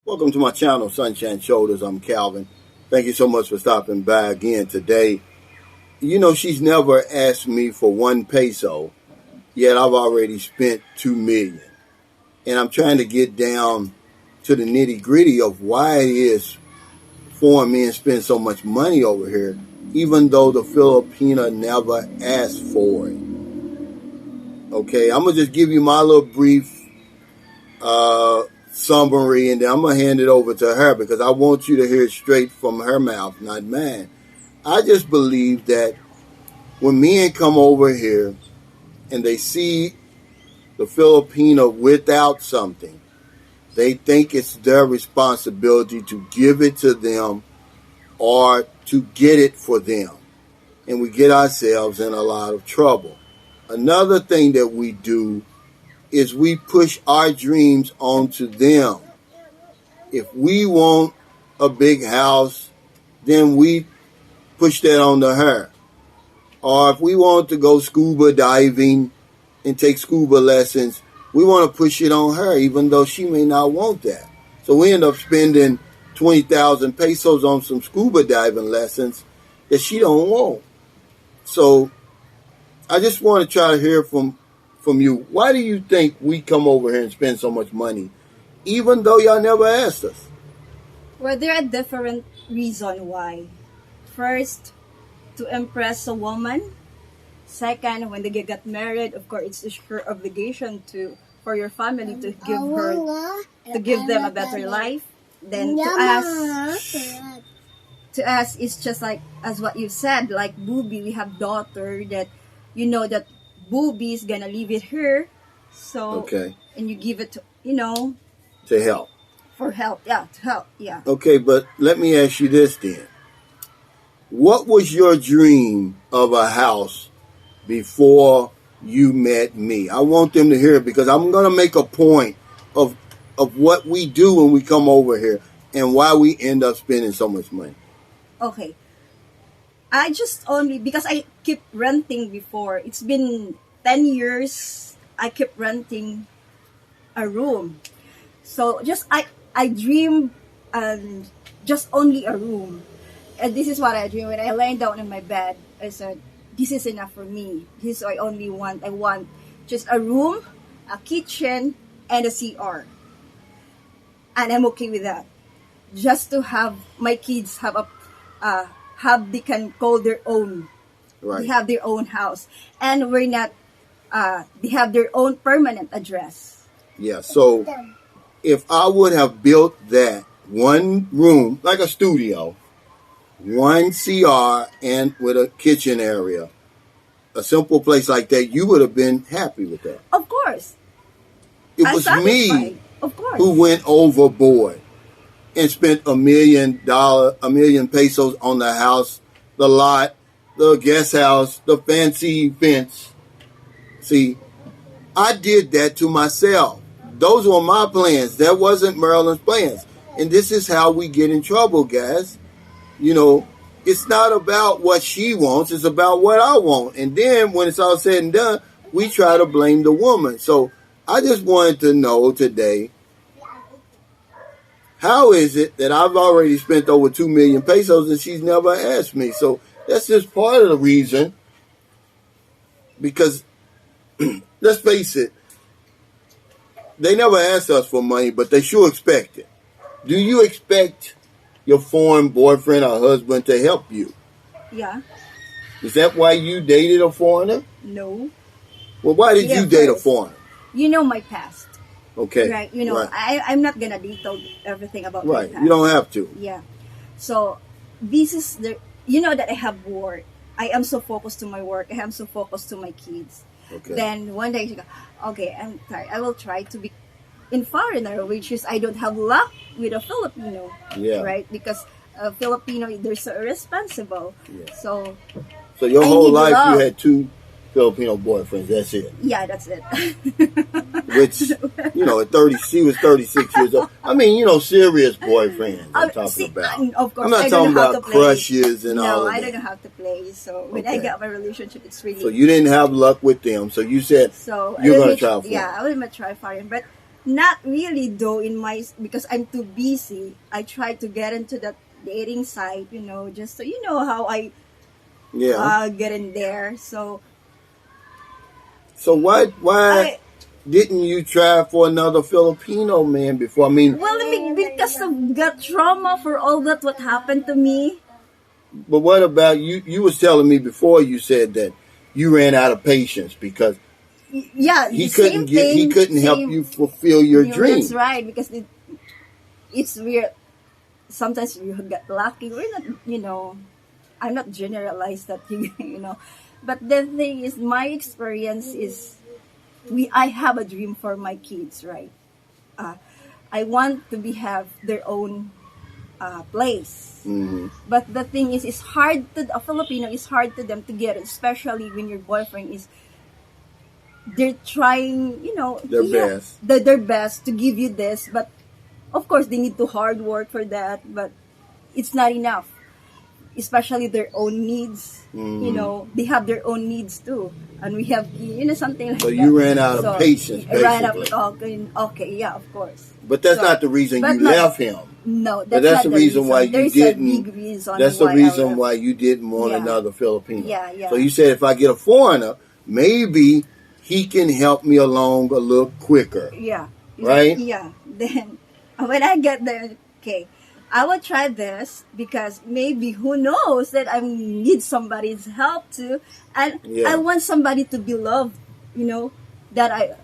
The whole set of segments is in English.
Welcome to my channel, Sunshine Shoulders. I'm Calvin. Thank you so much for stopping by again today. You know, she's never asked me for 1 peso, yet I've already spent 2 million. And I'm trying to get down to the nitty gritty of why it is foreign men spend so much money over here, even though the Filipina never asked for it. Okay, I'm going to just give you my little brief summary, and then I'm going to hand it over to her because I want you to hear it straight from her mouth, not mine. I just believe that when men come over here and they see the Filipino without something, they think it's their responsibility to give it to them or to get it for them. And we get ourselves in a lot of trouble. Another thing that we do is we push our dreams onto them. If we want a big house, then we push that onto her. Or if we want to go scuba diving and take scuba lessons, we want to push it on her, even though she may not want that. So we end up spending 20,000 pesos on some scuba diving lessons that she don't want. So I just want to try to hear from you. Why do you think we come over here and spend so much money, even though y'all never asked us? Well, there are different reasons why. First, to impress a woman. Second, when they get married, of course, it's your obligation for your family to give them a better life. Then to us, it's just like as what you said, like Booby, we have daughter that you know that Booby is gonna leave it here, so okay, and you give it to to help. For help, yeah, to help, yeah. Okay, but let me ask you this then. What was your dream of a house before you met me? I want them to hear it because I'm going to make a point of what we do when we come over here and why we end up spending so much money. Okay. Because I keep renting before. It's been 10 years I keep renting a room. So I dream just only a room. And this is what I dream. When I lay down in my bed, I said, this is enough for me. This is what I only want. I want just a room, a kitchen, and a CR. And I'm okay with that. Just to have my kids they can call their own. Right. They have their own house. And we're not, they have their own permanent address. Yeah, so if I would have built that one room, like a studio, one CR and with a kitchen area, a simple place like that, you would have been happy with that. Of course. It was me of course, who went overboard and spent $1 million pesos on the house, the lot, the guest house, the fancy fence. See, I did that to myself. Those were my plans. That wasn't Marilyn's plans. And this is how we get in trouble, guys. You know, it's not about what she wants. It's about what I want. And then when it's all said and done, we try to blame the woman. So I just wanted to know today, how is it that I've already spent over 2 million pesos and she's never asked me? So that's just part of the reason. Because let's face it, they never asked us for money, but they sure expect it. Do you expect your foreign boyfriend or husband to help you? Yeah. Is that why you dated a foreigner? No. Well, why did you date a foreigner? You know my past. Okay. Right. You know, right. I'm not going to detail everything about my past. You don't have to. Yeah. So, this is that I have work. I am so focused to my work. I am so focused to my kids. Okay. Then one day, she goes, okay, I'm tired. I will try to be in foreigner, which is I don't have luck with a Filipino. Yeah. Right? Because Filipino, they're so irresponsible. Yeah. So your whole life you had 2 Filipino boyfriends. That's it. Yeah, that's it. Which, at 30, she was 36 years old. I mean, serious boyfriends I'm talking about. Of course, I'm not talking about crushes and all of that. No, I don't know how to play. So when I got my relationship, it's really... So you didn't have luck with them. So you said you're going to try foreign. Yeah, I will try foreign. But Not really though because I'm too busy. I try to get into that dating site, just so you know how I Yeah. get in there. So So why I didn't you try for another Filipino man before? I mean, well, because of that trauma for all that what happened to me. but what about you? You was telling me before, you said that you ran out of patience because Yeah, the same he thing. couldn't help Same. you fulfill your That's dream. right. Because it's weird. Sometimes we get lucky. We're not, I'm not generalized that but the thing is, my experience is I have a dream for my kids, right? Uh, I want to have their own place. Hmm. But the thing is, it's hard to a Filipino. It's hard to them to get it, especially when your boyfriend is. They're trying, Their best. their best to give you this, but of course they need to hard work for that. But it's not enough, especially their own needs. Hmm. They have their own needs too, and we have something like So that. you ran out of So patience, right up, basically. okay, yeah, of course. But that's So, not the reason but you not, left him. no, But that's that's not the the reason why you There's didn't. a big reason That's the why reason I why left. you didn't want Yeah. another Filipino. Yeah, yeah. So you said if I get a foreigner, maybe he can help me along a little quicker, Yeah. right? Yeah. Then when I get there, okay, I will try this because maybe who knows that I need somebody's help too, and I Yeah. want somebody to be loved. That I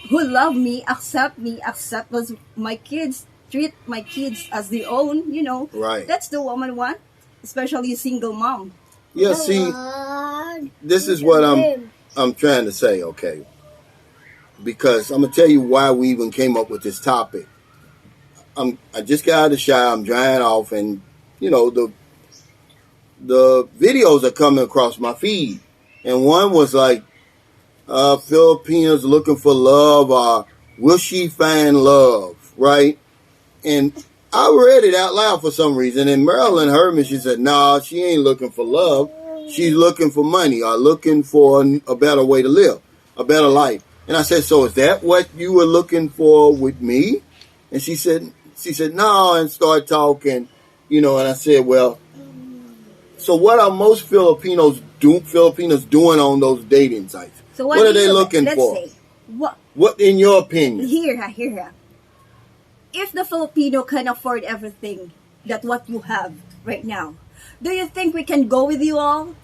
who love me, accept as my kids, treat my kids as their own. Right. That's the woman want, especially a single mom. Yeah. See, this is what I'm trying to say. Okay, because I'm gonna tell you why we even came up with this topic. I just got out of the shower. I'm drying off, and the videos are coming across my feed, and one was like Filipinos looking for love, or will she find love, right? And I read it out loud for some reason, and Marilyn heard me. She said, "Nah, she ain't looking for love. She's looking for money or looking for a better way to live, a better life." And I said, "So is that what you were looking for with me?" And she said, "No," and started talking, And I said, "Well, so what are most Filipinos doing on those dating sites? So What are do they you looking let's for? say what What, in your opinion?" here. If the Filipino can afford everything that what you have right now, do you think we can go with you all?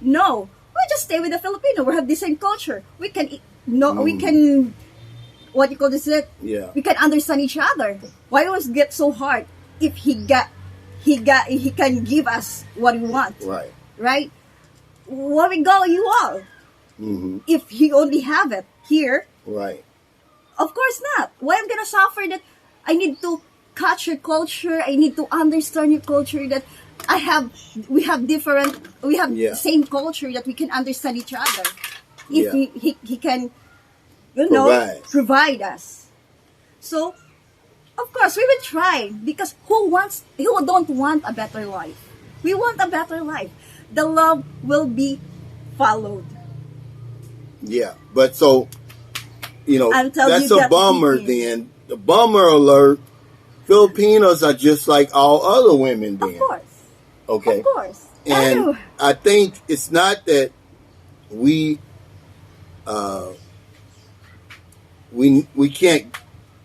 No. We just stay with the Filipino. We have the same culture. We can we can what you call this it? Yeah. We can understand each other. Why always get so hard if he can give us what we want, Right. right? Where we go, you all. Mm-hmm. If he only have it here, Right. of course not. Why I'm gonna suffer that I need to catch your culture, I need to understand your culture, that we have Yeah. same culture, that we can understand each other. If Yeah. he can, provide us. So, of course, we will try because who don't want a better life? We want a better life. The love will be followed. Yeah. But so, Until that's you a get bummer the then. The bummer alert, Filipinos are just like all other women Of then. course. Okay. Of course. And I think it's not that we we can't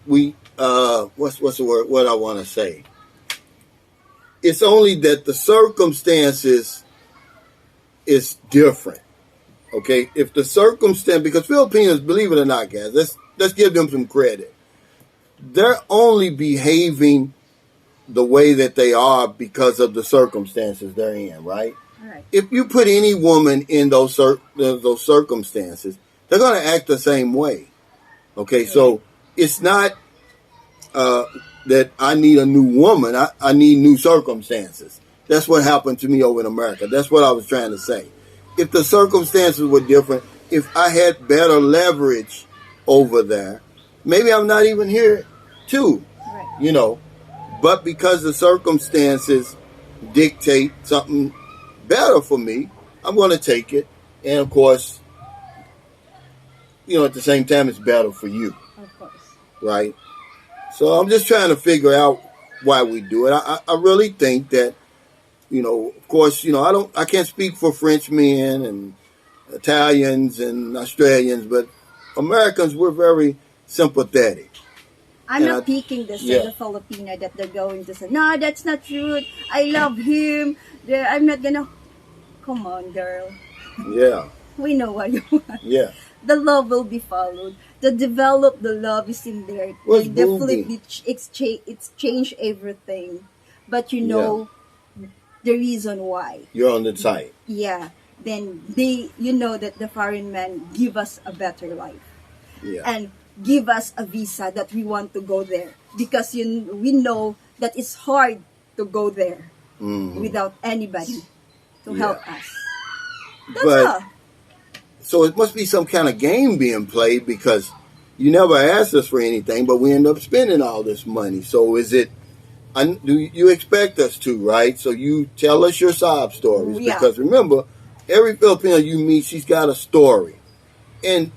what's the word, what I want to say. It's only that the circumstances is different. Okay, if the circumstance, because Filipinos, believe it or not, guys, let's give them some credit. They're only behaving the way that they are because of the circumstances they're in, right? Right. If you put any woman in those circumstances, they're going to act the same way. Okay, so it's not that I need a new woman. I need new circumstances. That's what happened to me over in America. That's what I was trying to say. If the circumstances were different, if I had better leverage over there, maybe I'm not even here too, Right. But because the circumstances dictate something better for me, I'm going to take it. And of course, at the same time, it's better for you. Of course. right? So I'm just trying to figure out why we do it. I really think that, of course, I can't speak for French men and Italians and Australians, but Americans, we're very sympathetic. I'm And not picking yeah, the Filipino that they're going to say, no, that's not true. I love him. I'm not gonna. Come on, girl. yeah, We know what you want. yeah. The love will be followed. The love is in there. What's When they flip booby? it's changed everything. But Yeah, the reason why. you're on the site. Yeah. Then that the foreign man give us a better life Yeah. and give us a visa that we want to go there because we know that it's hard to go there Hmm. without anybody to Yeah. help us. That's But all. so it must be some kind of game being played because you never asked us for anything, but we end up spending all this money. So is it? Do you expect us to, right? So you tell us your sob stories Yeah. because remember, every Filipino you meet, she's got a story, and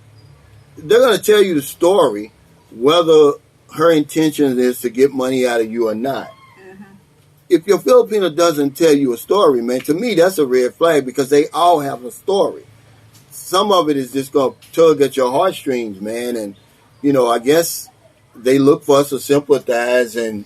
they're going to tell you the story, whether her intention is to get money out of you or not. Uh-huh. If your Filipino doesn't tell you a story, man, to me that's a red flag because they all have a story. Some of it is just going to tug at your heartstrings, man, and I guess they look for us to sympathize and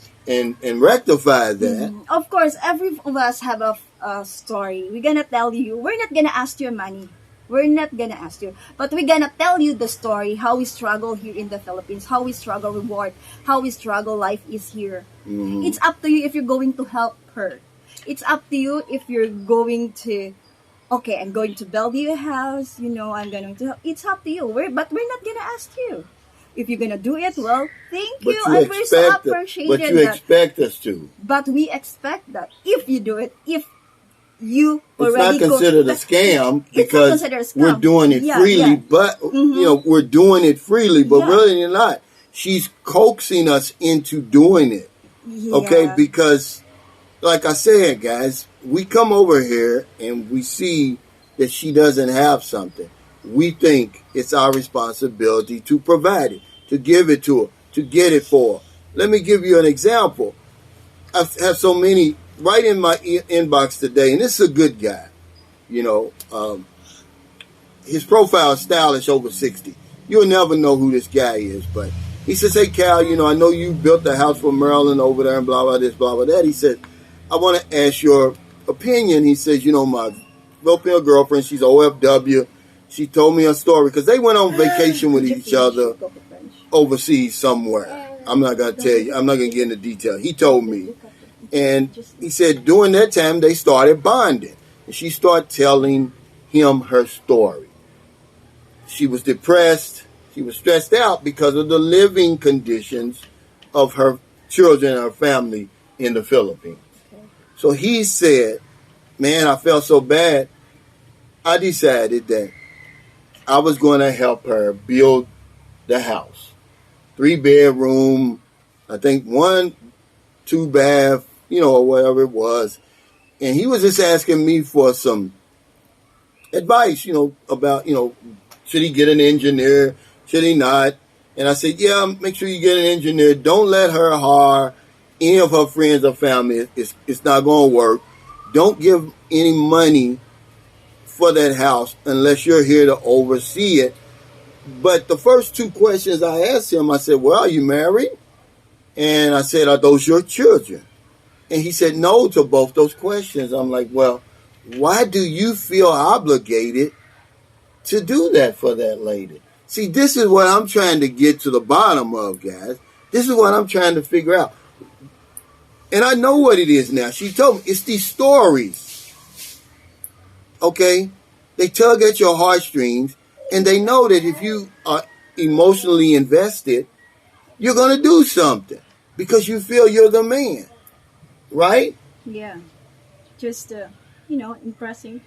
rectify that. Of course, every of us have a story. We're gonna tell you. We're not gonna ask you money. We're not gonna ask you, but we're gonna tell you the story how we struggle here in the Philippines, how we struggle with work, how we struggle life is here. Mm-hmm. It's up to you if you're going to help her. It's up to you if you're going to. Okay, I'm going to build you a house. I'm going to. It's up to you. But we're not gonna ask you. If you're gonna do it, well, thank But you. you And we're so expect but appreciated you that. expect us to. But we expect that if you do it, if you It's already not considered a scam because we're doing it freely, but we're doing it freely, but Yeah. really you're not. She's coaxing us into doing it. Okay, Yeah. because like I said, guys, we come over here and we see that she doesn't have something. We think it's our responsibility to provide it, to give it to her, to get it for her. Let me give you an example. I have so many right in my inbox today, and this is a good guy. His profile is stylish over 60. You'll never know who this guy is, but he says, hey, Cal, I know you built a house for Maryland over there and blah, blah, this, blah, blah, that. He said, I want to ask your opinion. He says, my Filipino girlfriend, she's OFW. She told me a story because they went on vacation with each other overseas somewhere. I'm not going to tell you. I'm not going to get into detail. He told me. And he said during that time they started bonding. And she started telling him her story. She was depressed. She was stressed out because of the living conditions of her children and her family in the Philippines. So he said, man, I felt so bad. I decided that I was going to help her build the house. 3-bedroom, I think 1, 2 bath, or whatever it was. And he was just asking me for some advice, about, should he get an engineer? Should he not? And I said, yeah, make sure you get an engineer. Don't let her hire any of her friends or family. It's not going to work. Don't give any money for that house unless you're here to oversee it. But the first 2 questions I asked him, I said, well, are you married? And I said, are those your children? And he said no to both those questions. I'm like, well, why do you feel obligated to do that for that lady? See, this is what I'm trying to get to the bottom of, guys. This is what I'm trying to figure out. And I know what it is now. She told me it's these stories. Okay? They tug at your heartstrings, and they know that if you are emotionally invested, you're going to do something because you feel you're the man. Right? Yeah. Just impressing.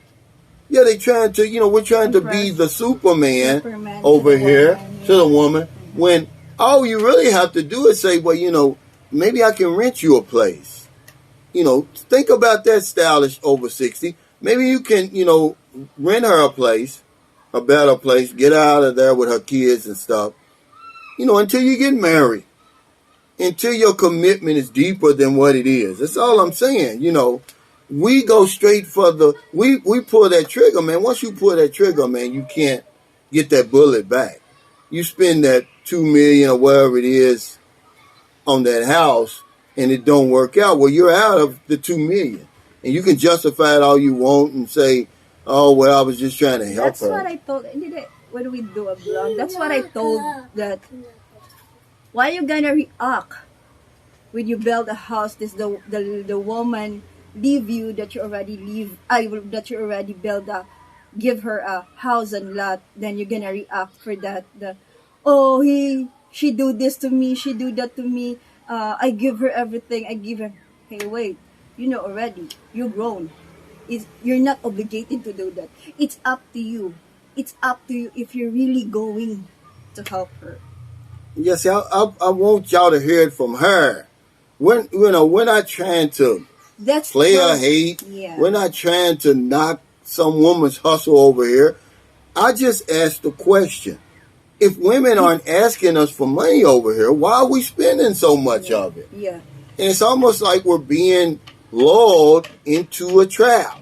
Yeah, they trying to, we're trying to be the Superman over here to the woman. When all you really have to do is say, well, maybe I can rent you a place. Think about that, stylish over 60. Maybe you can, rent her a place, a better place, get her out of there with her kids and stuff, until you get married, until your commitment is deeper than what it is. That's all I'm saying. We go straight for we pull that trigger, man. Once you pull that trigger, man, you can't get that bullet back. You spend that $2 million or whatever it is on that house, and it don't work out. Well, you're out of the $2 million, and you can justify it all you want and say, "Oh, well, I was just trying to help That's her." what I told. When we do a vlog, that's what I told that. Why you gonna react when you build a house? This the woman leave you that you already that you already build give her a house and lot. Then you're gonna react for that. She do this to me. She do that to me. I give her everything. I give her. Hey, wait. Already. You're grown. You're not obligated to do that. It's up to you. It's up to you if you're really going to help her. Yes, I want y'all to hear it from her. We're not trying to play her hate. Yeah. We're not trying to knock some woman's hustle over here. I just asked the question. If women aren't asking us for money over here, why are we spending so much of it? Yeah. And it's almost like we're being lulled into a trap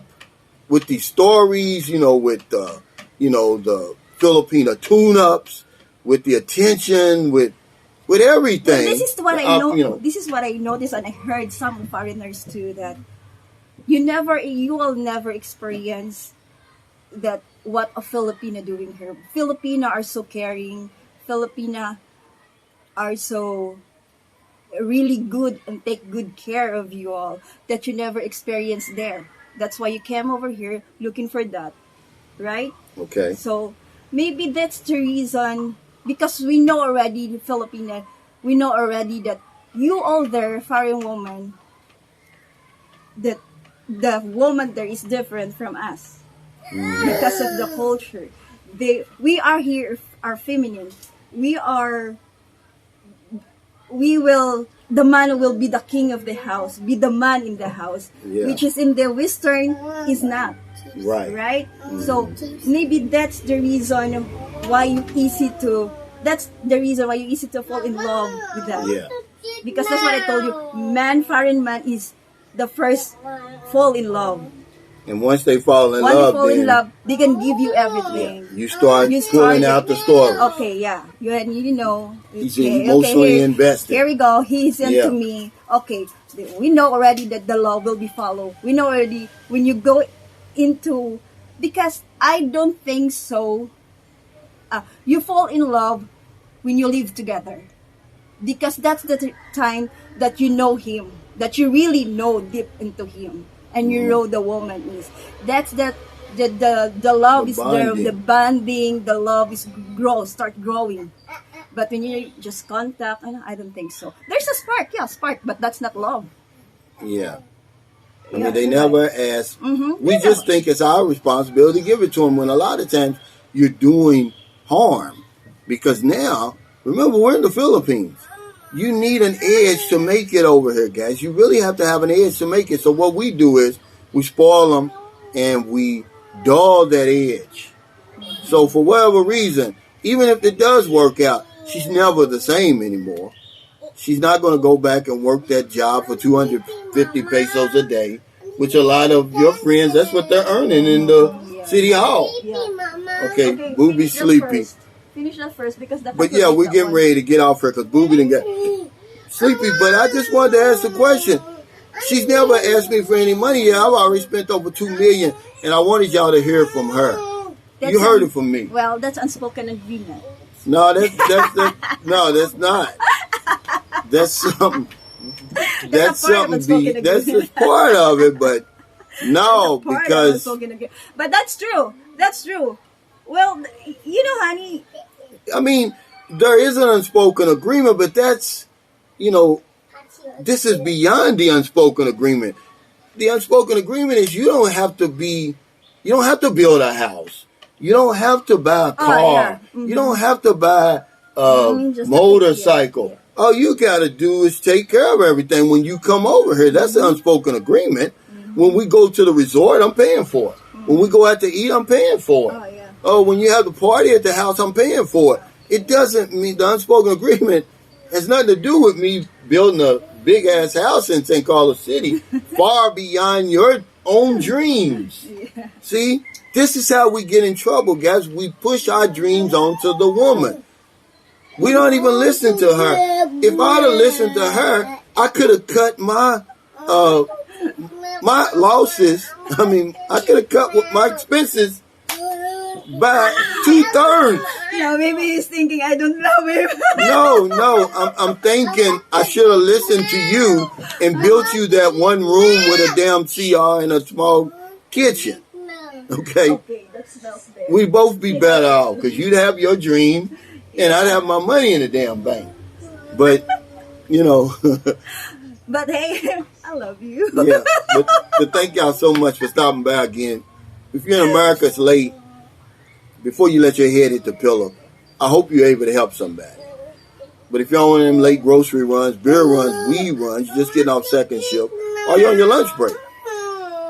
with these stories, with the Filipino tune-ups, with the attention, with everything. Well, this is what I know. This is what I noticed, and I heard some foreigners too, that you will never experience that what a Filipino doing here. Filipino are so caring. Filipina are so really good and take good care of you all that you never experienced there. That's why you came over here looking for that, right? Okay. So maybe that's the reason, because we know already the Filipina, we know already that you all there, foreign woman, that the woman there is different from us because of the culture. We are here, are feminine. The man will be the king of the house, be the man in the house, which is in the Western is not. Right? So maybe that's the reason why you easy to fall in love with that. Yeah. Because that's what I told you. Foreign man is the first fall in love. And once they fall in love, they can give you everything. You start pulling out the story. Okay, yeah. He's emotionally invested. Here we go. He's into me. Okay, we know already that the love will be followed. We know already when you go into, because I don't think so. You fall in love when you live together, because that's the time that you know him, that you really know deep into him, and you know the woman is. That's the love is there, the bonding, the love is start growing. But when you just contact, I don't think so. There's a spark, but that's not love. Yeah. I mean, they never ask. We just think it's our responsibility to give it to them, when a lot of times you're doing harm. Because now, remember, we're in the Philippines. You need an edge to make it over here, guys. You really have to have an edge to make it. So what we do is we spoil them and we dull that edge. So for whatever reason, even if it does work out, she's never the same anymore. She's not going to go back and work that job for 250 pesos a day, which a lot of your friends, that's what they're earning in the city hall. Okay, Booby's sleepy. Finish that first, because But yeah, we're getting ready to get off here because Booby didn't get sleepy. But I just wanted to ask the question. She's never asked me for any money yet. I've already spent over $2 million, and I wanted y'all to hear from her. You heard it from me. Well, that's unspoken agreement. No, that's not. That's something. That's something. That's just part of it, but no, because. But that's true. That's true. Well, honey. I mean, there is an unspoken agreement, but that's, this is beyond the unspoken agreement. The unspoken agreement is you don't have to build a house. You don't have to buy a car. You don't have to buy a motorcycle. All you got to do is take care of everything when you come over here. That's the unspoken agreement. When we go to the resort, I'm paying for it. When we go out to eat, I'm paying for it. Oh, when you have the party at the house, I'm paying for it. It doesn't mean the unspoken agreement has nothing to do with me building a big ass house in St. Carlos City, far beyond your own dreams. Yeah. See, this is how we get in trouble, guys. We push our dreams onto the woman. We don't even listen to her. If I'd have listened to her, I could have cut my losses. I could have cut my expenses by 2/3. Maybe he's thinking I don't love him. No. I'm thinking I should have listened to you and built you that one room with a damn CR and a small kitchen. Okay? Okay, that smells better. We'd both be better off because you'd have your dream and I'd have my money in the damn bank. But, But hey, I love you. yeah. But thank y'all so much for stopping by again. If you're in America, it's late. Before you let your head hit the pillow, I hope you're able to help somebody. But if you're on them late grocery runs, beer runs, weed runs, you're just getting off second shift, or you're on your lunch break,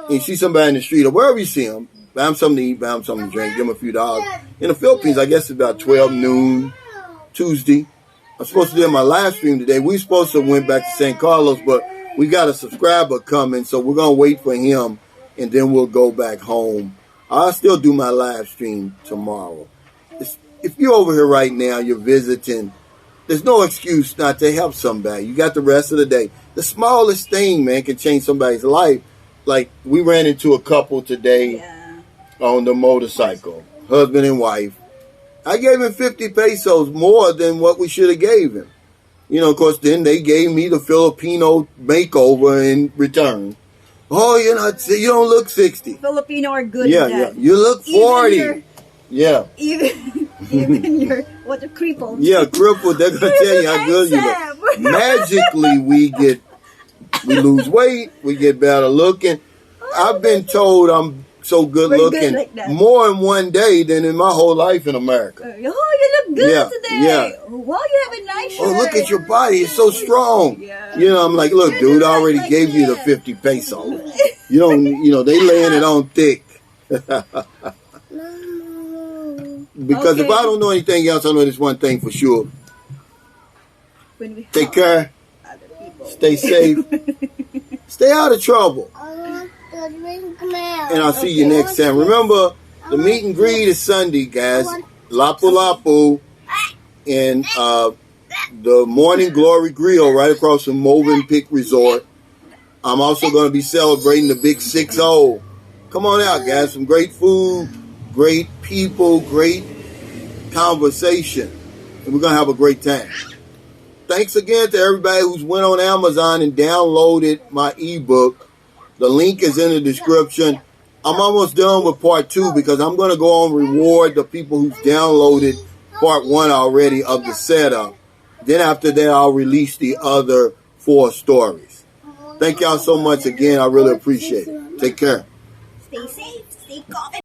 and you see somebody in the street or wherever you see them, buy them something to eat, buy them something to drink, give them a few dollars. In the Philippines, I guess it's about 12 noon, Tuesday. I'm supposed to do my live stream today. We supposed to went back to St. Carlos, but we got a subscriber coming, so we're going to wait for him, and then we'll go back home. I'll still do my live stream tomorrow. If you're over here right now, you're visiting, there's no excuse not to help somebody. You got the rest of the day. The smallest thing, man, can change somebody's life. Like, we ran into a couple today on the motorcycle, husband and wife. I gave him 50 pesos more than what we should have gave him. Of course, then they gave me the Filipino makeover in return. Oh, you don't look 60. Filipino are good Yeah, at that. yeah. You look 40. Even you're crippled. Yeah, crippled. They're gonna tell you how good you look. Magically, we lose weight. We get better looking. I've been told I'm so good looking like that. more in one day than in my whole life in America. Oh, you look good today. Yeah. Wow, you have a nice shirt. Oh, look at your body. It's so strong. Yeah. I'm like, look, dude, I already gave you the 50 pesos. You don't, they laying it on thick. Because if I don't know anything else, I know this one thing for sure. Take care. Stay safe. Stay out of trouble. And I'll see you next time. Remember, the meet and greet is Sunday, guys. Lapu Lapu in the Morning Glory Grill right across from Movenpick Resort. I'm also going to be celebrating the Big 6-0. Come on out, guys. Some great food, great people, great conversation. And we're going to have a great time. Thanks again to everybody who's went on Amazon and downloaded my ebook. The link is in the description. I'm almost done with part 2 because I'm going to go on reward the people who's downloaded part 1 already of the setup. Then after that, I'll release the other 4 stories. Thank y'all so much again. I really appreciate it. Take care. Stay safe. Stay confident.